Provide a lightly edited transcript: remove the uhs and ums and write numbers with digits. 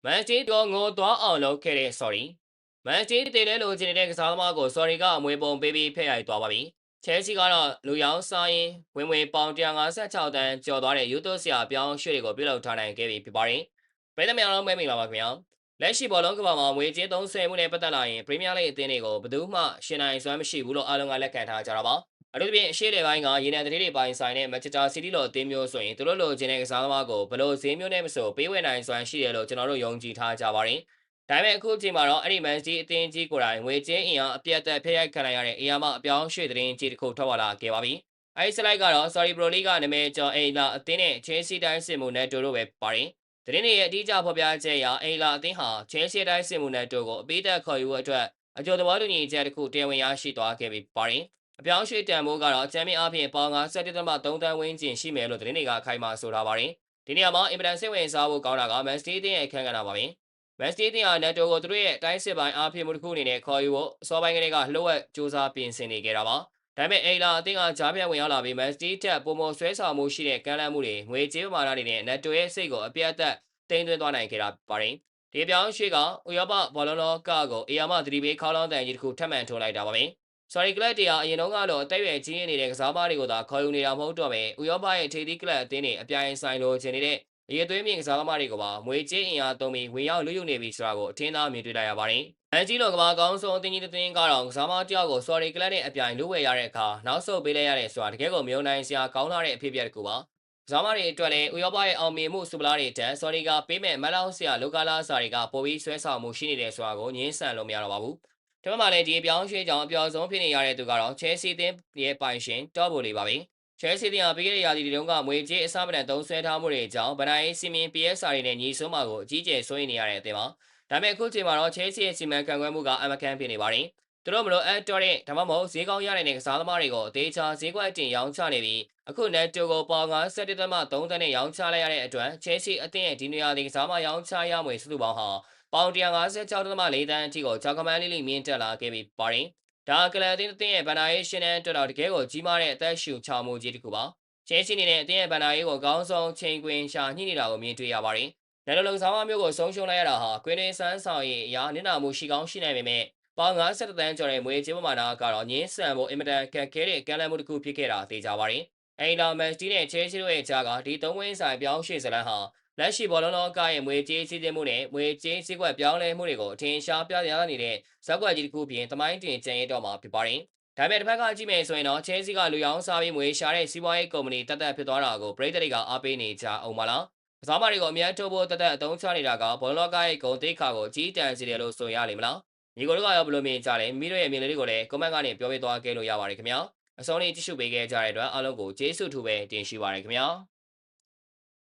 မန်စီးတော်ငိုသွားအောင်လုပ်ခဲ့တဲ့ sorry မန်စီးတည်လဲလိုချင်နေတဲ့ကစားသမားကို sorry ကအမွေပုံပေးပြီးဖက်ရိုက်သွားပါပြီချဲစီကတော့လူရောင်းစားရင်ဝင်ဝင်ပေါင်156တန်းကျော်သွားတဲ့ယူတိုဆရာပြောင်းရွှေ့တွေကိုပြုလုပ်ထားနိုင်ခဲ့ပြီဖြစ်ပါတယ်ပြည်သူများလုံးမဲမိလာပါခင်ဗျာလက်ရှိဘောလုံးကမ္ဘာမှာငွေကြေးသုံးစွဲမှုနဲ့ပတ်သက်လာရင်ပရီးမီးယားလိဂ်အသင်းတွေကိုဘယ်သူမှရှင်နိုင်စွမ်းမရှိဘူးလို့အားလုံးကလက်ခံထားကြတာပါအထူးသဖြင့်အရှိတဲ့ဘိုင်းကရေနံတတိတွေပိုင်ဆိုင်တဲ့မန်ချက်စတာစီးတီးလိုအသင်းမျိုးဆိုရင်သူတို့လိုချင်တဲ့ကစားသမားကိုဘယ်လိုဈေးမျိုးနဲ့မဆိုပေးဝယ်နိုင်စွမ်းရှိတယ်လို့ကျွန်တော်တို့ယုံကြည်ထားကြပါတယ်။ဒါပေမဲ့အခုချိန်မှာတော့အဲ့ဒီမန်စီးအသင်းကြီးကိုယ်တိုင်ငွေကြေးအင်အားအပြတ်သက်ဖျက်ရိုက်ခံလိုက်ရတဲ့အရာမှအပြောင်းရွှေ့သတင်းကြီးတစ်ခုထွက်လာခဲ့ပါပြီ။အဲ့ဒီစလိုက်ကတော့ Saudi Pro League ကနာမည်ကျော်အိမ်လာအသင်းနဲ့ Chelsea တိုင်းစစ်မှုနဲ့တူတို့ပဲပါတယ်။သတင်းတွေရဲ့အတိအကျဖော်ပြချက်အရအိမ်လာအသင်းဟာ Chelsea တိုင်းစစ်မှုနဲ့တူကိုအပိသက်ခေါ်ယူဖို့အတွက်အကြိုသဘောတူညီချက်တစ်ခုတရားဝင်ရရှိသွားခဲ့ပြီပါတယ်။အပြောင်းရွှေ့တန်ဖိုးကတော့ချန်ပီယံအဖြစ်ပေါင်57.3တန်းဝန်းကျင်ရှိမယ်လို့သတင်းတွေကခိုင်မာဆိုထားပါတယ်။ဒီနေရာမှာအင်ပဒန်စစ်ဝင်စားဖို့ကောင်းတာကမန်စတီးရဲ့အခန်းကဏ္ဍပါပဲ။မန်စတီးဟာနက်တိုကိုသူတို့ရဲ့တိုင်းစစ်ပိုင်းအားဖြင့်မှုတစ်ခုအနေနဲ့ခေါ်ယူဖို့အစောပိုင်းကလေးကလှုပ်ဝက်စူးစမ်းပြင်ဆင်နေကြတာပါ။ဒါပေမဲ့အိလာအသင်းကကြားပြတ်ဝင်ရောက်လာပြီးမန်စတီးတက်ပုံမဆွဲဆောင်မှုရှိတဲ့ကမ်းလှမ်းမှုတွေငွေကြေးပမာဏတွေနဲ့နက်တိုရဲ့စိတ်ကိုအပြတ်အသတ်တင်သွင်းသွားနိုင်ခဲ့တာပါတယ်။ဒီပြောင်းရွှေ့ကဥရောပဘောလုံးလောကကိုအရာမသတိပေးခေါင်းလောင်းတန်ကြီးတစ်ခုထပ်မံထုတ်လိုက်တာပါပဲ။ Sorry ကလပ်တရားအရင်တုန်းကတော့အသက်အရွယ်ကြီးရင်းနေတဲ့ကစားသမားတွေကိုသာခေါ်ယူနေတာမဟုတ်တော့ပဲဥရောပရဲ့ထိပ်သီးကလပ်အသင်းတွေအပြိုင်ဆိုင်လိုချင်နေတဲ့အရေးသွေးမြင့်ကစားသမားတွေကိုပါငွေကြေးအင်အားသုံးပြီးဝင်ရောက်လူယူနေပြီဆိုတာကိုအထင်သာမြင်တွေ့လိုက်ရပါတယ်။အန်ဂျီလိုကမ္ဘာကောင်းဆုံးအသင်းကြီးတစ်သင်းကတော့ကစားသမားတယောက်ကို Sorry ကလပ်နဲ့အပြိုင်လူဝယ်ရတဲ့အခါနောက်ဆုတ်ပေးလိုက်ရတဲ့ဆိုတာတကယ်ကိုမယုံနိုင်စရာကောင်းလာတဲ့အဖြစ်အပျက်တစ်ခုပါ။ကစားသမားတွေအတွက်လည်းဥရောပရဲ့အောင်မြင်မှုစူပလာတွေတက် Sorry ကပေးမဲ့မက်လောက်ဆရာလိုကာလာစာတွေကပိုပြီးဆွဲဆောင်မှုရှိနေတယ်ဆိုတာကိုငြင်းဆန်လို့မရတော့ပါဘူး။ဒါမှမဟုတ်လည်းဒီပြောင်းရွှေ့ကြောင်အပျော်ဆုံးဖြစ်နေရတဲ့သူကတော့ Chelsea အသင်းရဲ့ပိုင်ရှင်တော့ဘိုလီပါပဲ။ Chelsea တင်ဟာပြီးခဲ့တဲ့ရာသီတုန်းကငွေကြေးအစမတန်သုံးစွဲထားမှုတွေအကြောင်းဗနာရေးစီမင်း PSR တွေနဲ့ညီဆုံးမှာကိုအကြီးကျယ်စိုးရိမ်နေရတဲ့အသင်းပါ။ဒါပေမဲ့အခုချိန်မှာတော့ Chelsea ရဲ့စီမံခန့်ခွဲမှုကအမကန်ဖြစ်နေပါတယ်။သူတို့မလို့အတော်တဲ့ဒါမှမဟုတ်ဈေးကောင်းရနိုင်တဲ့ကစားသမားတွေကိုအသေးချာဈေးကွက်အတင်ရောင်းချနေပြီးအခု Neto ကိုပေါင်57.3တန်းနဲ့ရောင်းချလိုက်ရတဲ့အတွက် Chelsea အသင်းရဲ့ဒီနေရာဒီကစားမရောင်းချရမွေစုစုပေါင်းဟာပေါင်156.4တန်းအထိကိုကြောက်ကမန်းလေးလေးမြင့်တက်လာခဲ့ပြီးပါတယ်။ဒါကလပ်အသင်းရဲ့ဗနာရေးရှင်းတဲ့အတွက်တော့တကယ်ကိုကြီးမားတဲ့အသက်ရှူချောင်မှုကြီးတစ်ခုပါ။ Chelsea အနေနဲ့အသင်းရဲ့ဗနာရေးကိုအကောင်းဆုံးချိန်ခွင်ရှာညှိနေတာကိုမြင်တွေ့ရပါတယ်။နယ်လုံစားမမျိုးကိုဆုံးရှုံးလိုက်ရတာဟာကွင်းတွင်ဆန်းဆောင်ရေးအရာနစ်နာမှုရှိကောင်းရှိနိုင်ပေမဲ့ပေါင်57တန်းကျော်တဲ့မွေးကြေးပမာဏကတော့ငင်းဆန်ဖို့အင်မတန်ခက်ခဲတဲ့ကမ်းလှမ်းမှုတစ်ခုဖြစ်ခဲ့တာသိကြပါတယ်။အိမ်လာမန်စတီနဲ့ Chelsea တို့ရဲ့ကြားကဒီသုံးဝင်းဆိုင်ပြောင်းရွှေ့စလန်းဟာလက်ရှိဘောလုံးလောကရဲ့မွေကြေးစည်းစိမ်မှုနဲ့မွေကြေးစည်းကွက်ပြောင်းလဲမှုတွေကိုအထင်ရှားပြသရနေတဲ့ဇက်ကွက်ကြီးတစ်ခုပြင်သမိုင်းတင်ကျန်ရတော့မှာဖြစ်ပါတယ်။ဒါပေမဲ့တစ်ဖက်ကကြည့်မယ်ဆိုရင်တော့ Chelsea ကလူရောင်းစားပြီးငွေရှာတဲ့စီးပွားရေးကုမ္ပဏီတက်တက်ဖြစ်သွားတာကိုပြည်သူတွေကအားပေးနေကြအောင်ပါလား။ကစားမတွေကိုအများထုတ်ဖို့တက်တက်အသုံးချနေတာကဘောလုံးလောကရဲ့ဂုဏ်သိက္ခာကိုကြီးတန်းစေတယ်လို့ဆိုရလိမ့်မလား။ညီကိုတို့ကရောဘယ်လိုမြင်ကြလဲမိတို့ရဲ့မြင်လေးတွေကိုလည်း comment ကနေပြောပြသွားခဲ့လို့ရပါတယ်ခင်ဗျာ။အဆုံးလေးကြည့်ရှုပေးခဲ့ကြတဲ့အတွက်အားလုံးကိုကျေးဇူးထူးပဲတင်ရှိပါရခင်ဗျာ။